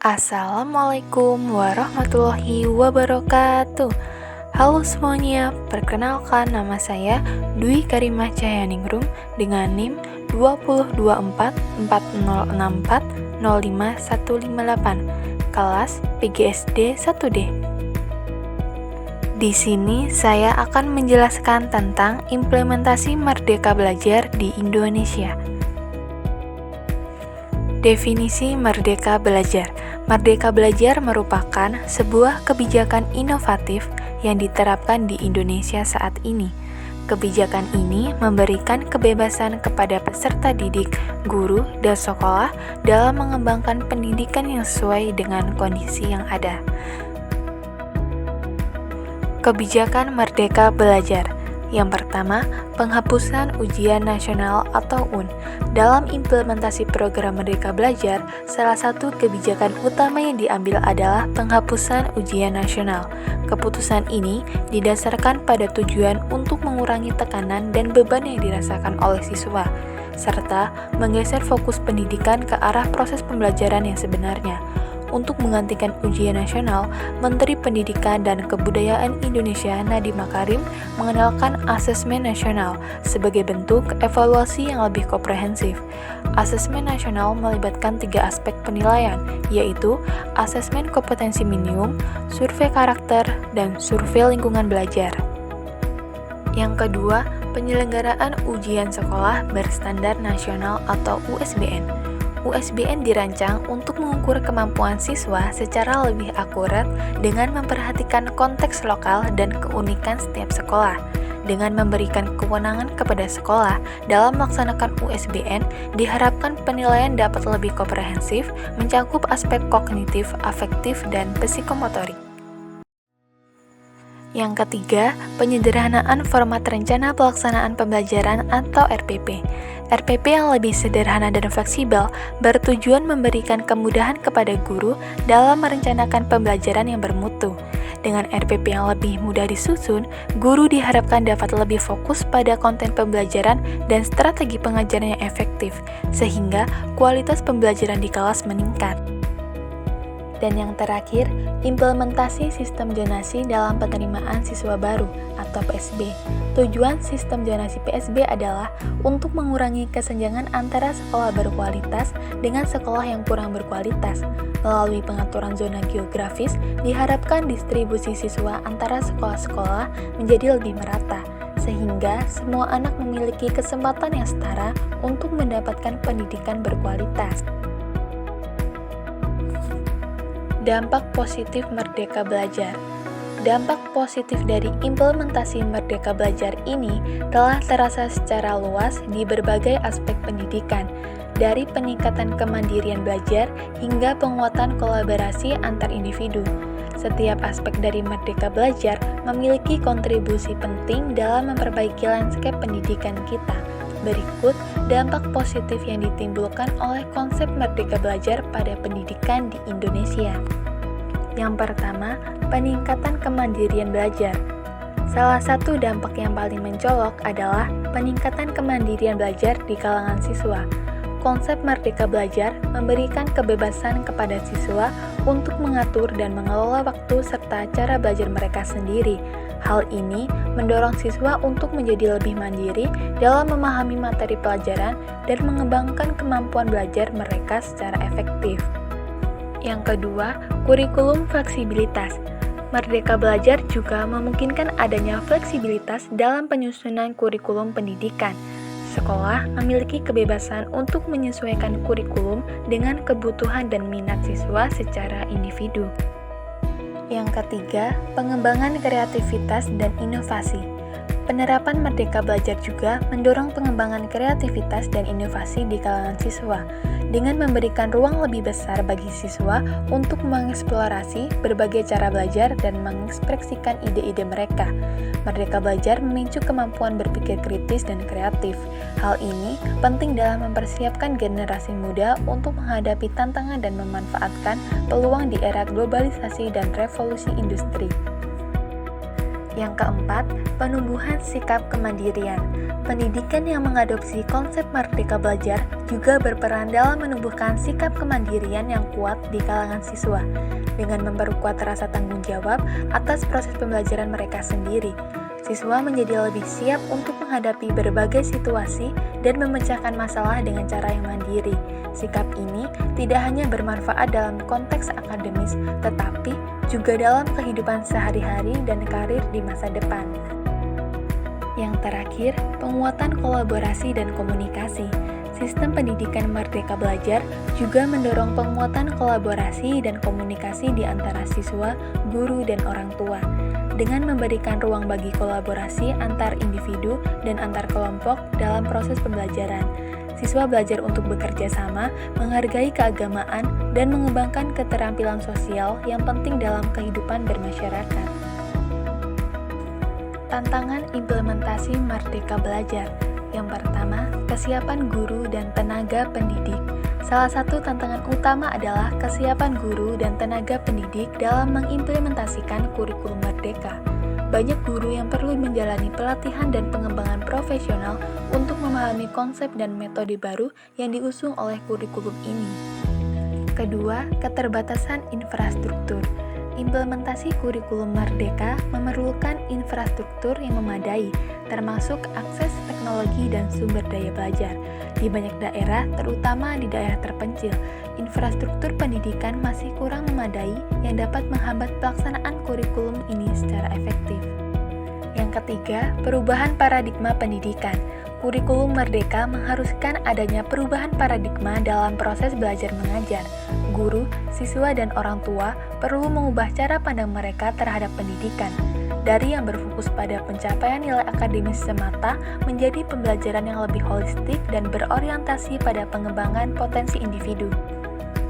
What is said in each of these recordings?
Assalamualaikum warahmatullahi wabarakatuh. Halo semuanya, perkenalkan nama saya Dwi Karimah Cahyaningrum dengan NIM 2024406405158, kelas PGSD 1D. Di sini saya akan menjelaskan tentang implementasi Merdeka Belajar di Indonesia. Definisi Merdeka Belajar. Merdeka Belajar merupakan sebuah kebijakan inovatif yang diterapkan di Indonesia saat ini. Kebijakan ini memberikan kebebasan kepada peserta didik, guru, dan sekolah dalam mengembangkan pendidikan yang sesuai dengan kondisi yang ada. Kebijakan Merdeka Belajar. Yang pertama, penghapusan ujian nasional atau UN. Dalam implementasi program Merdeka Belajar, salah satu kebijakan utama yang diambil adalah penghapusan ujian nasional. Keputusan ini didasarkan pada tujuan untuk mengurangi tekanan dan beban yang dirasakan oleh siswa, serta menggeser fokus pendidikan ke arah proses pembelajaran yang sebenarnya. Untuk menggantikan ujian nasional, Menteri Pendidikan dan Kebudayaan Indonesia Nadiem Makarim mengenalkan asesmen nasional sebagai bentuk evaluasi yang lebih komprehensif. Asesmen nasional melibatkan 3 aspek penilaian, yaitu asesmen kompetensi minimum, survei karakter, dan survei lingkungan belajar. Yang kedua, penyelenggaraan ujian sekolah berstandar nasional atau USBN. USBN dirancang untuk mengukur kemampuan siswa secara lebih akurat dengan memperhatikan konteks lokal dan keunikan setiap sekolah. Dengan memberikan kewenangan kepada sekolah dalam melaksanakan USBN, diharapkan penilaian dapat lebih komprehensif, mencakup aspek kognitif, afektif, dan psikomotorik. Yang ketiga, penyederhanaan format rencana pelaksanaan pembelajaran atau RPP. RPP yang lebih sederhana dan fleksibel bertujuan memberikan kemudahan kepada guru dalam merencanakan pembelajaran yang bermutu. Dengan RPP yang lebih mudah disusun, guru diharapkan dapat lebih fokus pada konten pembelajaran dan strategi pengajaran yang efektif, sehingga kualitas pembelajaran di kelas meningkat. Dan yang terakhir, implementasi sistem zonasi dalam penerimaan siswa baru atau PSB. Tujuan sistem zonasi PSB adalah untuk mengurangi kesenjangan antara sekolah berkualitas dengan sekolah yang kurang berkualitas. Melalui pengaturan zona geografis, diharapkan distribusi siswa antara sekolah-sekolah menjadi lebih merata, sehingga semua anak memiliki kesempatan yang setara untuk mendapatkan pendidikan berkualitas. Dampak positif Merdeka Belajar. Dampak positif dari implementasi Merdeka Belajar ini telah terasa secara luas di berbagai aspek pendidikan, dari peningkatan kemandirian belajar hingga penguatan kolaborasi antar individu. Setiap aspek dari Merdeka Belajar memiliki kontribusi penting dalam memperbaiki landscape pendidikan kita. Berikut dampak positif yang ditimbulkan oleh konsep Merdeka Belajar pada pendidikan di Indonesia. Yang pertama, peningkatan kemandirian belajar. Salah satu dampak yang paling mencolok adalah peningkatan kemandirian belajar di kalangan siswa. Konsep Merdeka Belajar memberikan kebebasan kepada siswa untuk mengatur dan mengelola waktu serta cara belajar mereka sendiri. Hal ini mendorong siswa untuk menjadi lebih mandiri dalam memahami materi pelajaran dan mengembangkan kemampuan belajar mereka secara efektif. Yang kedua, kurikulum fleksibilitas. Merdeka Belajar juga memungkinkan adanya fleksibilitas dalam penyusunan kurikulum pendidikan. Sekolah memiliki kebebasan untuk menyesuaikan kurikulum dengan kebutuhan dan minat siswa secara individu. Yang ketiga, pengembangan kreativitas dan inovasi. Penerapan Merdeka Belajar juga mendorong pengembangan kreativitas dan inovasi di kalangan siswa, dengan memberikan ruang lebih besar bagi siswa untuk mengeksplorasi berbagai cara belajar dan mengekspresikan ide-ide mereka. Merdeka Belajar memicu kemampuan berpikir kritis dan kreatif. Hal ini penting dalam mempersiapkan generasi muda untuk menghadapi tantangan dan memanfaatkan peluang di era globalisasi dan revolusi industri. Yang keempat, penumbuhan sikap kemandirian. Pendidikan yang mengadopsi konsep merdeka belajar juga berperan dalam menumbuhkan sikap kemandirian yang kuat di kalangan siswa, dengan memperkuat rasa tanggung jawab atas proses pembelajaran mereka sendiri. Siswa menjadi lebih siap untuk menghadapi berbagai situasi dan memecahkan masalah dengan cara yang mandiri. Sikap ini tidak hanya bermanfaat dalam konteks akademis, tetapi juga dalam kehidupan sehari-hari dan karir di masa depan. Yang terakhir, penguatan kolaborasi dan komunikasi. Sistem pendidikan Merdeka Belajar juga mendorong penguatan kolaborasi dan komunikasi di antara siswa, guru, dan orang tua. Dengan memberikan ruang bagi kolaborasi antar individu dan antar kelompok dalam proses pembelajaran, siswa belajar untuk bekerja sama, menghargai keagamaan, dan mengembangkan keterampilan sosial yang penting dalam kehidupan bermasyarakat. Tantangan implementasi Merdeka Belajar. Yang pertama, kesiapan guru dan tenaga pendidik. Salah satu tantangan utama adalah kesiapan guru dan tenaga pendidik dalam mengimplementasikan kurikulum merdeka. Banyak guru yang perlu menjalani pelatihan dan pengembangan profesional untuk memahami konsep dan metode baru yang diusung oleh kurikulum ini. Kedua, keterbatasan infrastruktur. Implementasi kurikulum merdeka memerlukan infrastruktur yang memadai, termasuk akses teknologi dan sumber daya belajar. Di banyak daerah, terutama di daerah terpencil, infrastruktur pendidikan masih kurang memadai yang dapat menghambat pelaksanaan kurikulum ini secara efektif. Yang ketiga, perubahan paradigma pendidikan. Kurikulum merdeka mengharuskan adanya perubahan paradigma dalam proses belajar mengajar. Guru, siswa, dan orang tua perlu mengubah cara pandang mereka terhadap pendidikan. Dari yang berfokus pada pencapaian nilai akademis semata menjadi pembelajaran yang lebih holistik dan berorientasi pada pengembangan potensi individu.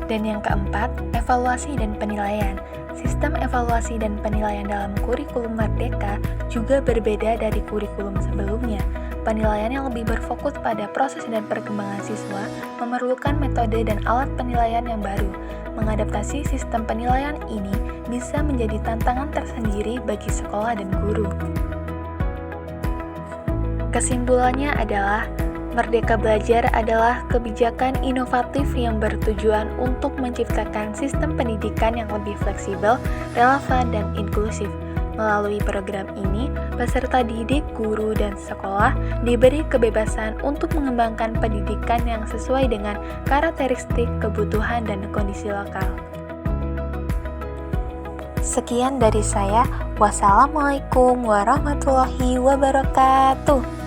Dan yang keempat, evaluasi dan penilaian. Sistem evaluasi dan penilaian dalam kurikulum merdeka juga berbeda dari kurikulum sebelumnya. Penilaian yang lebih berfokus pada proses dan perkembangan siswa memerlukan metode dan alat penilaian yang baru. Mengadaptasi sistem penilaian ini bisa menjadi tantangan tersendiri bagi sekolah dan guru. Kesimpulannya adalah, Merdeka Belajar adalah kebijakan inovatif yang bertujuan untuk menciptakan sistem pendidikan yang lebih fleksibel, relevan, dan inklusif. Melalui program ini, peserta didik, guru, dan sekolah diberi kebebasan untuk mengembangkan pendidikan yang sesuai dengan karakteristik, kebutuhan, dan kondisi lokal. Sekian dari saya. Wassalamualaikum warahmatullahi wabarakatuh.